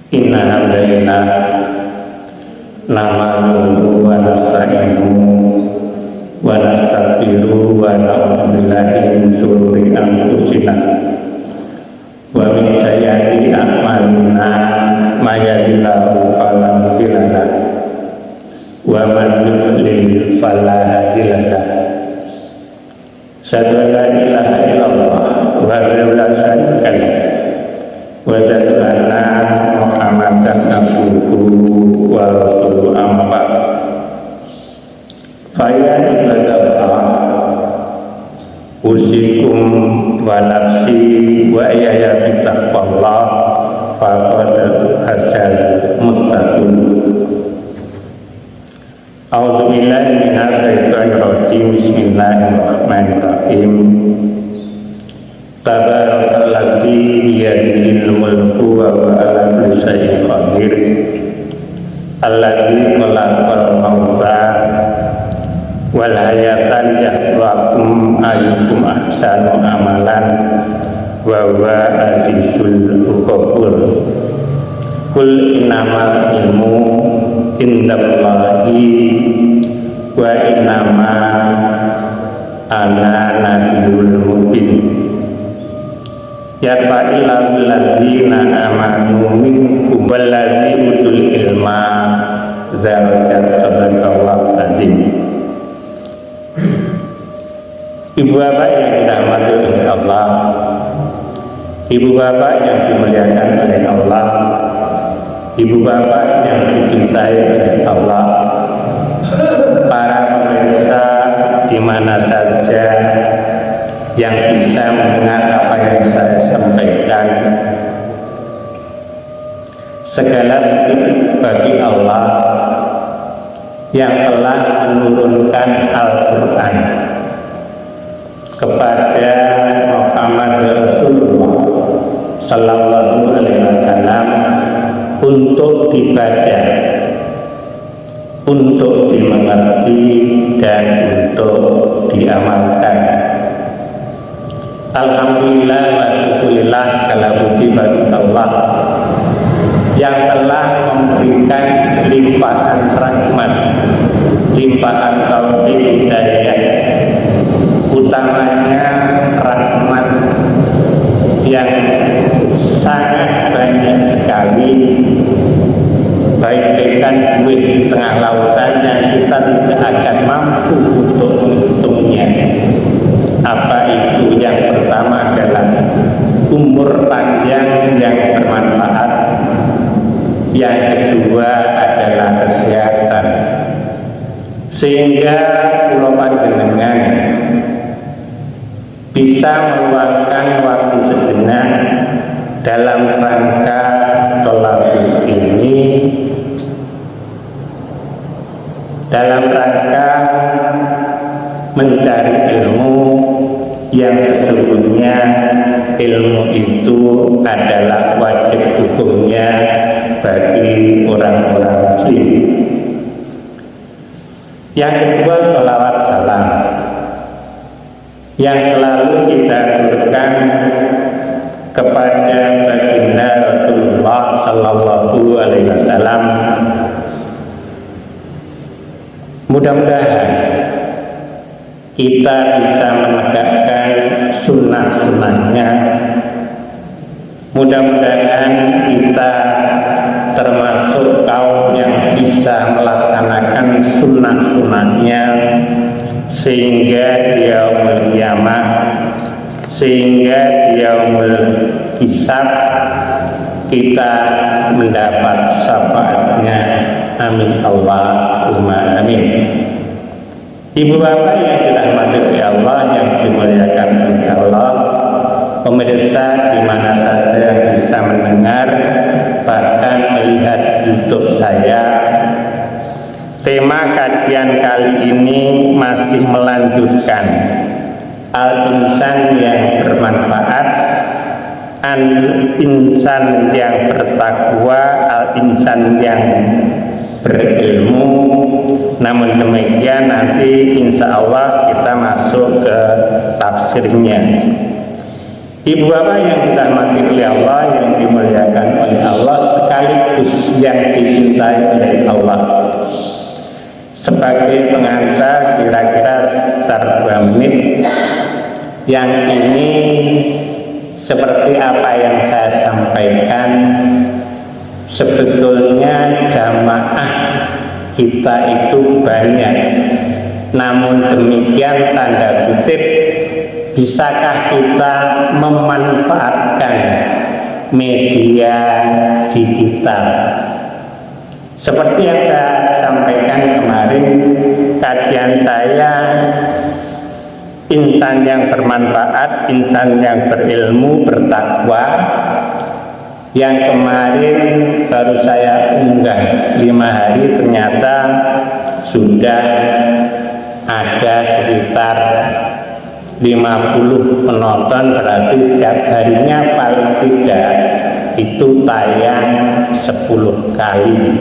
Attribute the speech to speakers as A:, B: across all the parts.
A: Inna hamdalillah nahmaduhu wa nasta'inuhu wa nastaghfiruhu wa na'udzu billahi min shururi anfusina wa min sayyiati a'malina may yahdihillahu fala mudilla lahu wa man yudlil fala hadiya lahu. Asyhadu an la ilaha illallah wahdahu la syarika lahu wa asyhadu anna Muhammadan abduhu wa rasuluhu amma ba'd. Fa ya ibadallah usikum wa nafsi wa iyaya bitaqwallah faqad hasal muttaqun. A'udzu billahi minasy syaithanir rajim. Bismillahirrahmanirrahim. Tabarakalladzi biyadihil mulku wa huwa ala kulli syai'in qadir. Alladzi khalaqal mauta wal hayata liyabluwakum ayyukum ahsanu amalan wa huwa azizul ghafur. Qul innamal ilmu indallahi wa innama ana nabiyyul mubin. Yarfa'illahu alladzina amanu minkum walladzina utul ilma darajat. Sadaqallahu azim. Ibu bapak yang dirahmati oleh Allah, ibu bapak yang dimuliakan oleh Allah, ibu bapak yang dicintai oleh Allah, para pemirsa di mana saja yang bisa mendengar apa yang saya sampaikan, segala puji bagi Allah yang telah menurunkan Al-Quran kepada Muhammad Rasulullah Sallallahu Alaihi Wasallam untuk dibaca, untuk dimengerti dan untuk diamalkan. Alhamdulillah wa syukurillah, segala puji bagi Allah yang telah memberikan limpahan rahmat, limpahan taufik hidayah, utamanya rahmat yang sangat banyak sekali, baik duit di tengah lautan yang kita tidak akan mampu untuk menghitungnya. Apa itu? Yang pertama adalah umur panjang yang bermanfaat, yang kedua adalah kesehatan, sehingga pulau panjenengan bisa meluangkan waktu sejenak dalam rangka tolabul ini, dalam rangka mencari ilmu yang sesungguhnya ilmu itu adalah wajib hukumnya bagi orang-orang muslim. Yang kedua, sholawat salam yang selalu kita aturkan kepada baginda Rasulullah Sallallahu Alaihi Wasallam. Mudah-mudahan kita bisa menegakkan sunnah-sunnahnya. Mudah-mudahan kita termasuk kaum yang bisa melaksanakan sunnah-sunnahnya, sehingga di yaumul qiyamah, sehingga di yaumul hisab kita mendapat syafaatnya. Amin Allahumma amin. Ibu bapak yang dirahmati oleh Allah, yang dimuliakan oleh Allah, pemirsa di mana saja yang bisa mendengar bahkan melihat YouTube saya, tema kajian kali ini masih melanjutkan al-insan yang bermanfaat, al-insan yang bertakwa, al-insan yang berilmu. Namun demikian nanti insya Allah kita masuk ke tafsirnya. Ibu bapak yang dirahmati oleh Allah, yang dimuliakan oleh Allah, sekali yang dicintai oleh Allah. Sebagai pengantar kira-kira sekitar 2 menit, yang ini seperti apa yang saya sampaikan, sebetulnya jamaah kita itu banyak, namun demikian tanda kutip, bisakah kita memanfaatkan media digital? Seperti yang saya sampaikan kemarin, kajian saya insan yang bermanfaat, insan yang berilmu, bertakwa, yang kemarin baru saya unggah 5 hari, ternyata sudah ada sekitar 50 penonton, berarti setiap harinya paling tidak itu tayang 10 kali.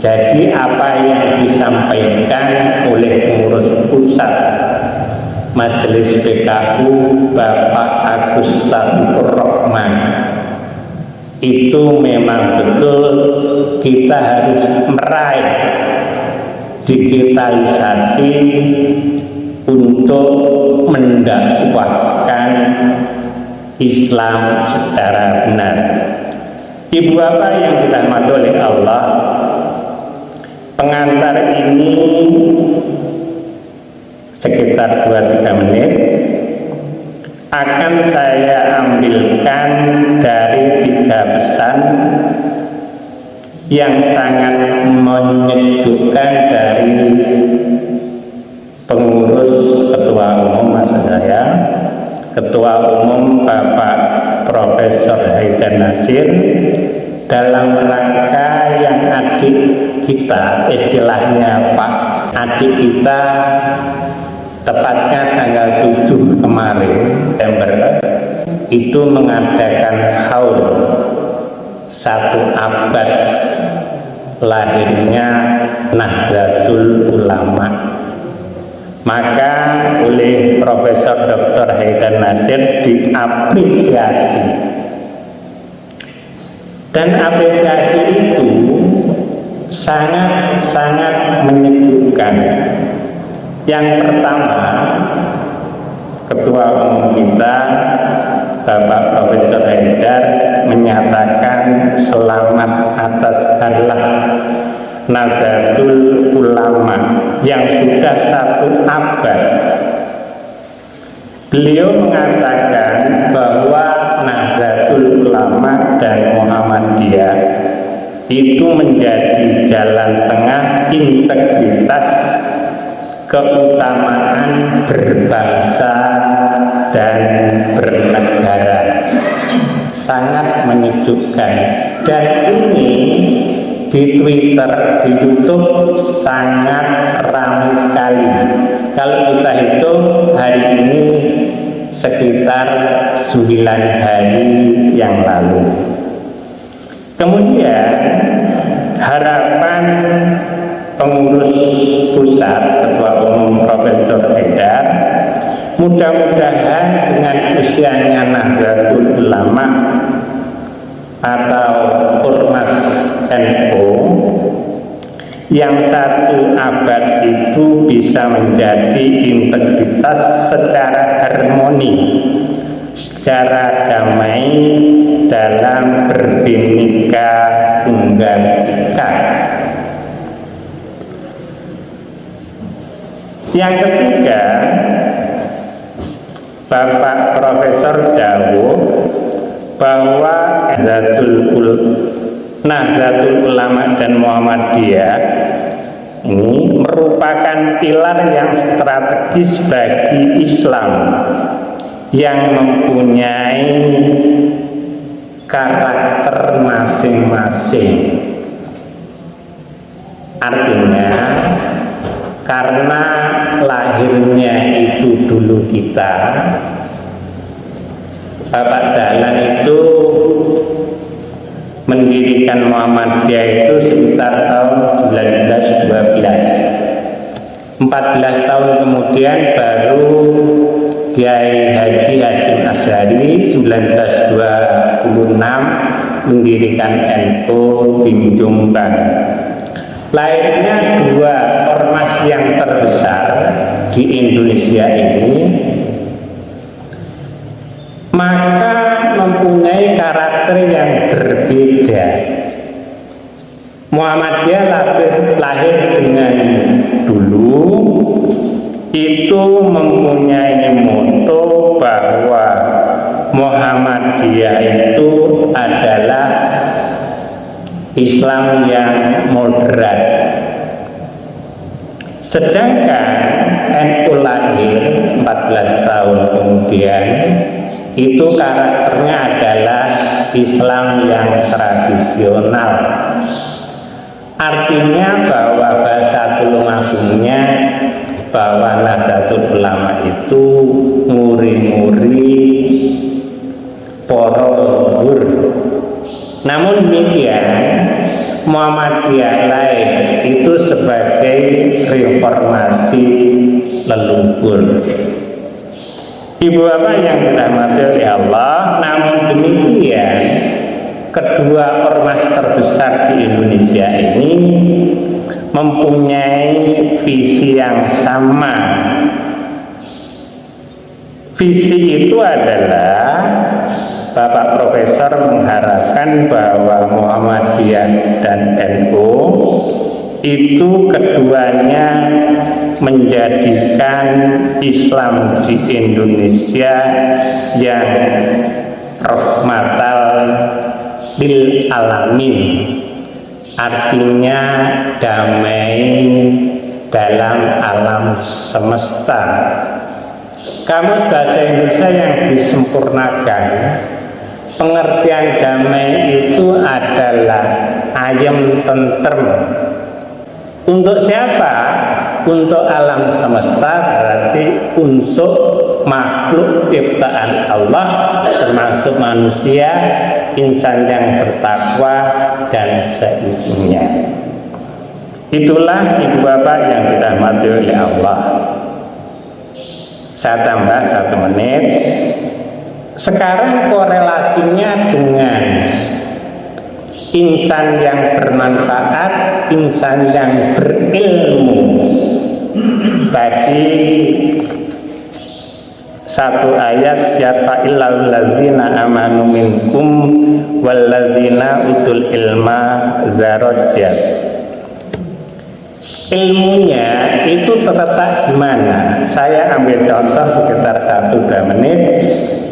A: Jadi apa yang disampaikan oleh pengurus pusat Majelis PKU Bapak Agus Taufikur Rahman itu memang betul, kita harus meraih digitalisasi untuk mendakwahkan Islam secara benar. Ibu bapak yang dirahmati oleh Allah, pengantar ini sekitar 2-3 menit akan saya ambilkan dari 3 pesan yang sangat menyejukkan dari pengurus ketua umum maksud saya, ketua umum Bapak Profesor Haidar Nasir, dalam rangka yang adik kita, istilahnya Pak adik kita, tepatnya tanggal 7 kemarin September itu mengadakan haul 1 abad lahirnya Nahdlatul Ulama. Maka oleh Profesor Dr. Haidar Nasir diapresiasi, dan apresiasi itu sangat menyejukkan. Yang pertama, Ketua Umum kita Bapak Profesor Haidar menyatakan selamat atas harlah Nahdlatul Ulama yang sudah 1 abad. Beliau mengatakan bahwa Nahdlatul Ulama dan Muhammadiyah itu menjadi jalan tengah integritas, keutamaan berbangsa dan bernegara. Sangat menyejukkan, dan ini di Twitter, di YouTube sangat ramai sekali. Kalau kita hitung hari ini sekitar 9 hari yang lalu. Kemudian harapan pengurus pusat Ketua Umum Profesor Haidar, mudah-mudahan dengan usianya Nahdlatul Ulama atau Ormas NU yang 1 abad itu bisa menjadi integritas secara harmoni, secara damai dalam berbhinneka tunggal ika. Yang ketiga, Bapak Profesor dawuh bahwa Nahdlatul Ulama dan Muhammadiyah ini merupakan pilar yang strategis bagi Islam yang mempunyai karakter masing-masing. Artinya, karena lahirnya itu dulu kita, Bapak Dahlan itu mendirikan Muhammadiyah itu sekitar tahun 1912. 14 tahun kemudian baru Kiai Haji Hasyim Asy'ari 1926 mendirikan NU di Jombang. Lahirnya dua ormas yang terbesar di Indonesia ini, maka mempunyai karakter yang berbeda. Muhammadiyah lahir dengan dulu itu mempunyai moto bahwa Muhammadiyah itu adalah Islam yang moderat. Sedangkan NU lahir 14 tahun kemudian, itu karakternya adalah Islam yang tradisional. Artinya bahwa bahasa Tulungagungnya bahwa Nahdlatul Ulama itu muri-muri para leluhur. Namun demikian, Muhammadiyah lain itu sebagai reformasi leluhur. Ibu bapak yang dirahmati oleh Allah, namun demikian kedua ormas terbesar di Indonesia ini mempunyai visi yang sama. Visi itu adalah Bapak Profesor mengharapkan bahwa Muhammadiyah dan NU itu keduanya menjadikan Islam di Indonesia yang rahmatal lil alamin, artinya damai dalam alam semesta. Kamus bahasa Indonesia yang disempurnakan, pengertian damai itu adalah ayem tentrem. Untuk siapa? Untuk alam semesta, berarti untuk makhluk ciptaan Allah, termasuk manusia, insan yang bertakwa dan seisinya. Itulah ibu bapak yang dirahmati oleh Allah. Saya tambah 1 menit. Sekarang korelasinya dengan insan yang bermanfaat, insan yang berilmu. Tadi satu ayat, yarfa'illahul ladzina amanu minkum walladzina utul ilma darajat. Ilmunya itu terletak di mana? Saya ambil contoh sekitar 1-2 menit.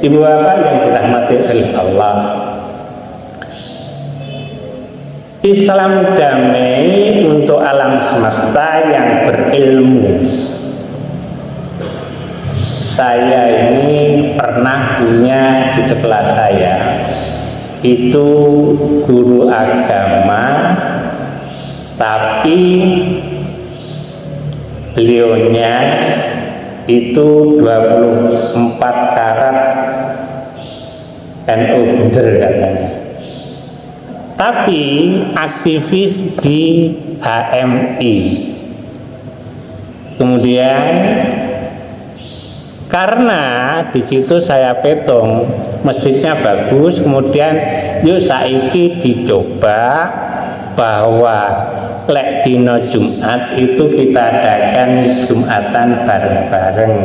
A: Ibu bapak yang dirahmati oleh Allah, Islam damai untuk alam semesta yang berilmu. Saya ini pernah punya di kelas saya itu guru agama, tapi beliaunya itu 24 karat NU bener katanya, tapi aktivis di HMI. Kemudian karena di situ saya petung masjidnya bagus, kemudian yuk saiki dicoba bahwa lek dino Jumat itu kita adakan Jumatan bareng-bareng.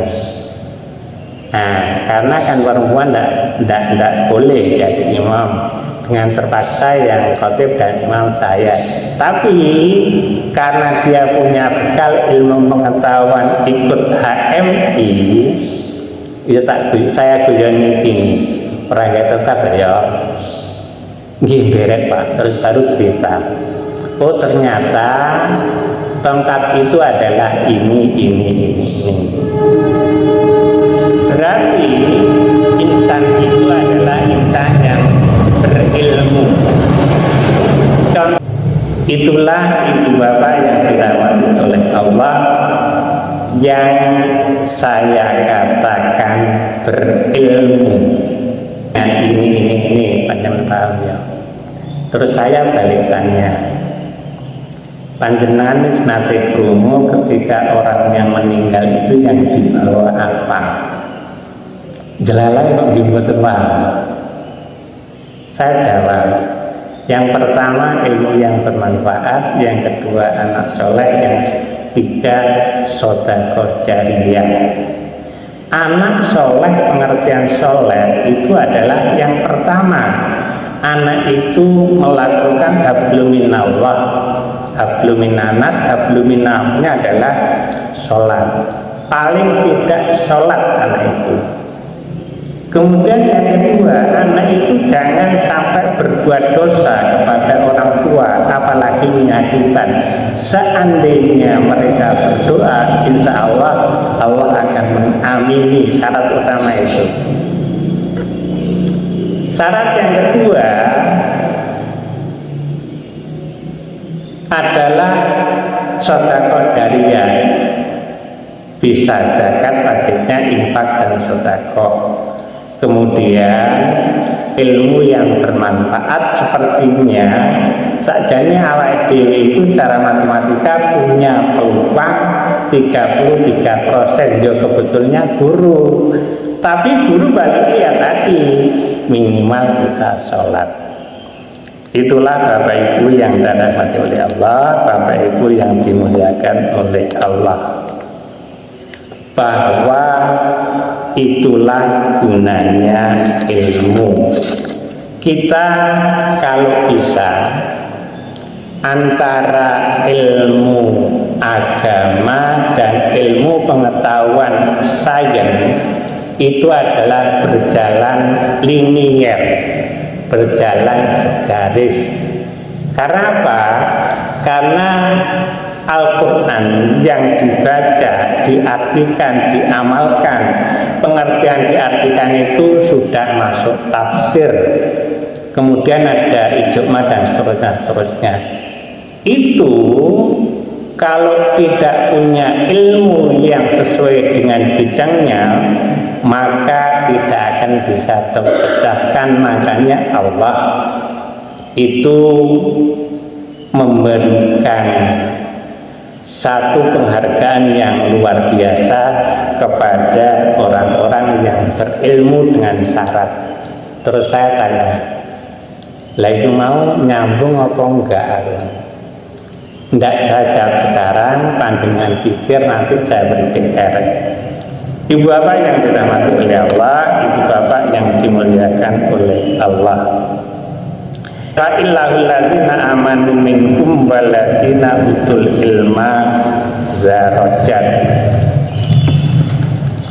A: Nah, karena kan perempuan tidak boleh jadi imam, dengan terpaksa yang khotib dan imam saya. Tapi karena dia punya bekal ilmu pengetahuan ikut HMI, ya saya guyoni ini orang yang tetap ya beret Pak, terus baru cerita. Oh ternyata tongkat itu adalah ini. Berarti insan itu adalah insan yang berilmu. Itulah ibu bapak yang dirahmati oleh Allah yang saya katakan berilmu. Yang ini panjang paham ya. Terus saya balikannya. Panjenengan nate krungu ketika orang yang meninggal itu yang dibawa apa? Jelalai kok mboten paham. Saya jawab, yang pertama ilmu yang bermanfaat, yang kedua anak soleh, yang ketiga sedekah jariyah. Anak soleh, pengertian soleh itu adalah yang pertama, anak itu melakukan habluminallah, habluminanas, habluminahnya adalah sholat, paling tidak sholat anak itu. Kemudian yang kedua, anak itu jangan sampai berbuat dosa kepada orang tua, apalagi menyakitkan. Seandainya mereka berdoa, insya Allah Allah akan mengamini syarat utama itu. Syarat yang kedua adalah sedekah jariyah, bisa zakat, wajibnya infak dan sedekah. Kemudian ilmu yang bermanfaat sepertinya sakjane awake dhewe itu secara matematika punya peluang 33%, ya kebetulnya guru. Tapi guru balik ya tadi minimal kita sholat. Itulah Bapak Ibu yang dirahmati oleh Allah, Bapak Ibu yang dimuliakan oleh Allah, bahwa itulah gunanya ilmu. Kita kalau bisa antara ilmu agama dan ilmu pengetahuan sains itu adalah berjalan linier, berjalan segaris. Karena apa? Karena Al-Quran yang dibaca, diartikan, diamalkan, pengertian diartikan itu sudah masuk tafsir, kemudian ada ijma dan seterusnya. Itu kalau tidak punya ilmu yang sesuai dengan bidangnya, maka tidak akan bisa terpecahkan. Makanya Allah itu memberikan satu penghargaan yang luar biasa kepada orang-orang yang berilmu dengan syarat. Terus saya tanya, lah itu mau nyambung apa enggak? Enggak, saya jawab sekarang, pandangan pikir nanti saya beri PR. Ibu bapak yang dirahmati oleh Allah, ibu bapak yang dimuliakan oleh Allah, Illahul ladzina amanu minkum walladzina utul ilma darajat.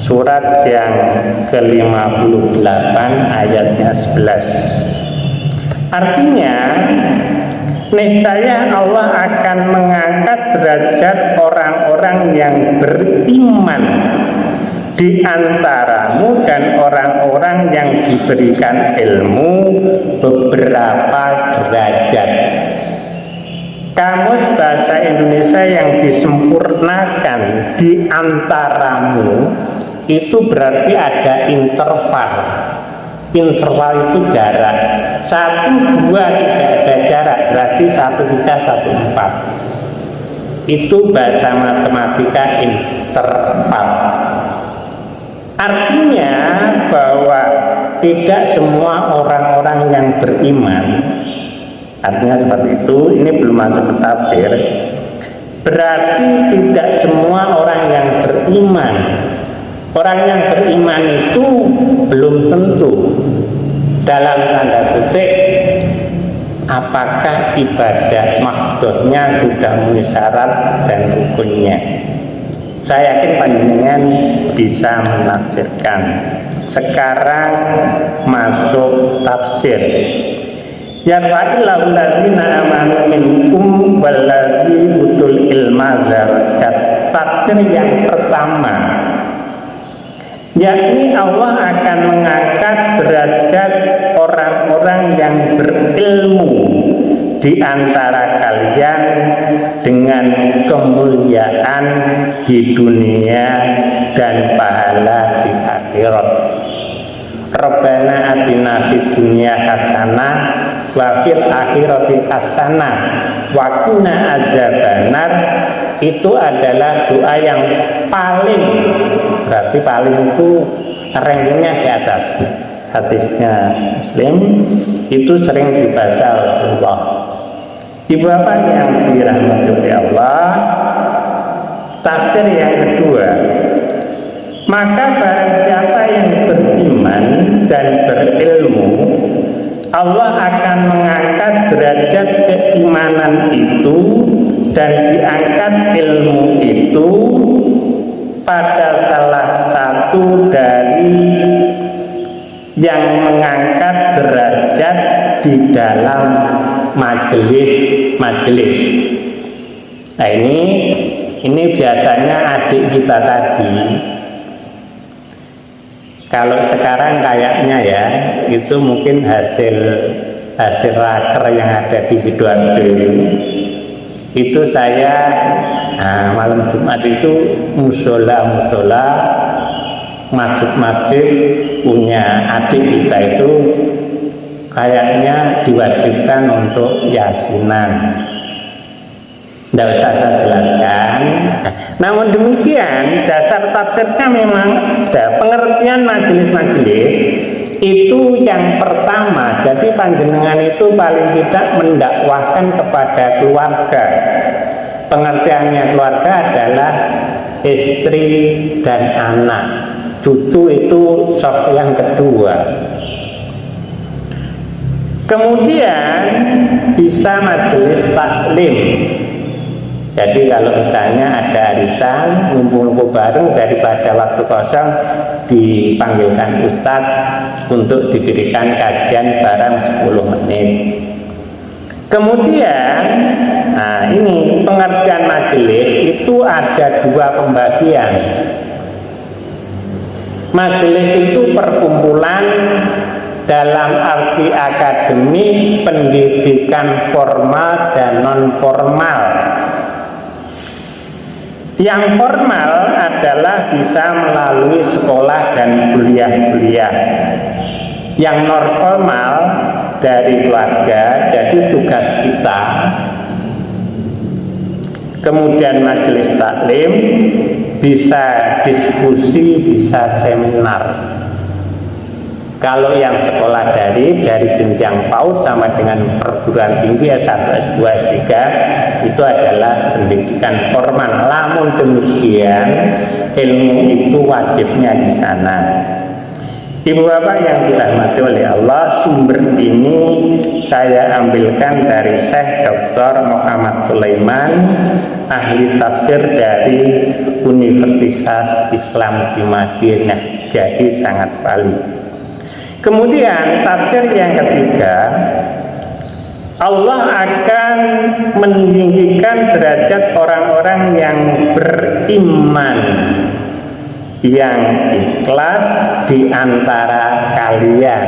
A: Surat yang ke-58 ayatnya 11. Artinya niscaya Allah akan mengangkat derajat orang-orang yang beriman di antaramu dan orang-orang yang diberikan ilmu beberapa derajat. Kamus bahasa Indonesia yang disempurnakan di antaramu itu berarti ada interval. Interval itu jarak 1, 2, tidak ada jarak, berarti 1, 3, 1, 4. Itu bahasa matematika interval. Artinya bahwa tidak semua orang-orang yang beriman, artinya seperti itu, ini belum masuk ke tafsir, berarti tidak semua orang yang beriman. Orang yang beriman itu belum tentu, dalam tanda kutip, apakah ibadah mahdhurnya sudah memenuhi syarat dan rukunnya. Saya yakin panjenengan bisa menafsirkan. Sekarang masuk tafsir. Yarfa'illahu alladzina amanu minkum walladzi utul ilma darajat. Tafsir yang pertama, yakni Allah akan mengangkat derajat orang-orang yang berilmu di antara kalian dengan kemuliaan di dunia dan pahala di akhirat. Rabbana atina fid dunya hasanah wa fil akhirati hasanah wa qina adzabannar. Itu adalah doa yang paling, berarti paling itu rankingnya di atas. Hadisnya Muslim itu sering dibaca Rasulullah. Ibu bapak yang dirahmati oleh Allah, tafsir yang kedua, maka barang siapa yang beriman dan berilmu, Allah akan mengangkat derajat keimanan itu dan diangkat ilmu itu pada salah satu dari yang mengangkat derajat di dalam majelis. Nah ini biasanya adik kita tadi. Kalau sekarang kayaknya ya itu mungkin hasil raker yang ada di Sidoarjo itu saya malam Jumat itu musola masjid punya adik kita itu kayaknya diwajibkan untuk yasinan. Tidak usah saya jelaskan. Namun demikian dasar tafsirnya memang ada pengertian majelis itu yang pertama. Jadi panjenengan itu paling tidak mendakwahkan kepada keluarga. Pengertiannya keluarga adalah istri dan anak. Cucu itu sop yang kedua. Kemudian bisa majelis taklim. Jadi kalau misalnya ada arisan ngumpul-ngumpul bareng, daripada waktu kosong dipanggilkan ustadz untuk diberikan kajian bareng 10 menit. Kemudian ini pengertian majelis itu ada dua pembagian. Majelis itu perkumpulan dalam arti akademik, pendidikan formal dan non formal. Yang formal adalah bisa melalui sekolah dan kuliah-kuliah. Yang non formal dari keluarga, jadi tugas kita. Kemudian majelis taklim bisa diskusi, bisa seminar. Kalau yang sekolah dari jenjang PAUD sama dengan perguruan tinggi S1, S2, S3 itu adalah pendidikan formal. Namun demikian ilmu itu wajibnya di sana. Ibu bapak yang dirahmati oleh Allah, sumber ini saya ambilkan dari Syekh Dr. Muhammad Sulaiman, ahli tafsir dari Universitas Islam di Madinah. Jadi sangat valid. Kemudian tafsir yang ketiga, Allah akan meninggikan derajat orang-orang yang beriman, yang ikhlas di antara kalian.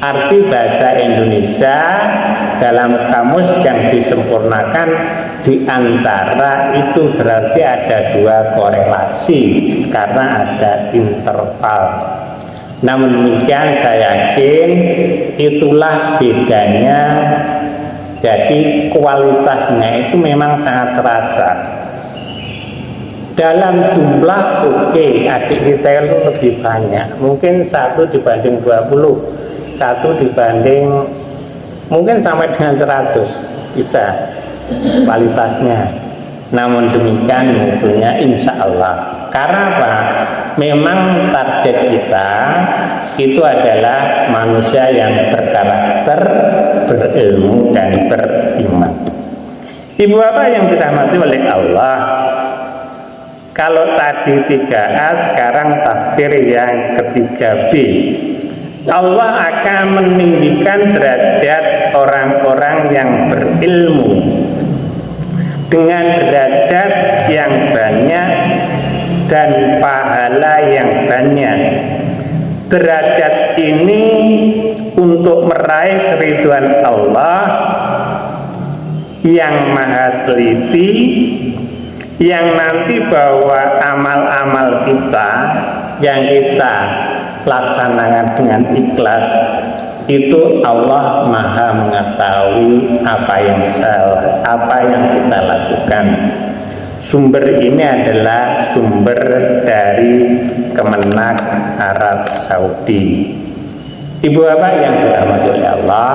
A: Arti bahasa Indonesia dalam kamus yang disempurnakan di antara itu berarti ada dua korelasi karena ada interval. Namun demikian saya yakin itulah bedanya. Jadi kualitasnya itu memang sangat terasa. Dalam jumlah adik saya itu lebih banyak. Mungkin 1 dibanding 20, 1 dibanding mungkin sampai dengan 100 bisa kualitasnya. Namun demikian mutunya insya Allah. Karena apa? Memang target kita itu adalah manusia yang berkarakter, berilmu dan beriman. Ibu bapak yang dirahmati oleh Allah, kalau tadi 3A, sekarang tafsir yang ketiga B. Allah akan meninggikan derajat orang-orang yang berilmu dengan derajat yang banyak dan pahala yang banyak. Derajat ini untuk meraih keridhaan Allah yang maha teliti, yang nanti bahwa amal-amal kita yang kita laksanakan dengan ikhlas itu Allah maha mengetahui apa yang salah, apa yang kita lakukan. Sumber ini adalah sumber dari Kemenak Arab Saudi. Ibu bapak yang dirahmati oleh Allah,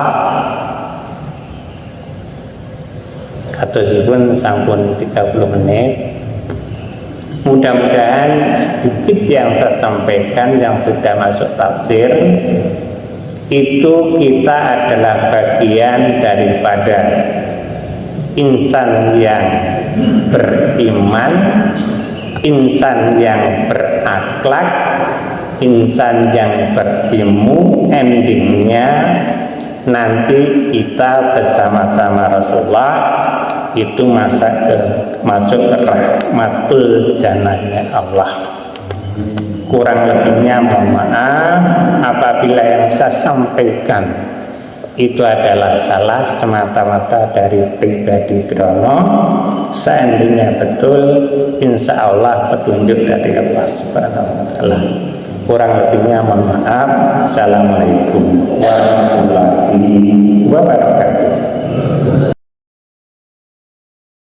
A: katusipun sampun 30 menit. Mudah-mudahan sedikit yang saya sampaikan yang sudah masuk tafsir itu kita adalah bagian daripada insan yang beriman, insan yang berakhlak, insan yang berilmu. Endingnya nanti kita bersama-sama Rasulullah itu masuk ke rahmatul jannahnya Allah. Kurang lebihnya mohon maaf apabila yang saya sampaikan itu adalah salah semata-mata dari pribadi Drono. Seandainya betul, insya Allah petunjuk dari Allah Subhanahu wa Ta'ala. Kurang lebihnya mohon maaf. Assalamualaikum warahmatullahi wabarakatuh.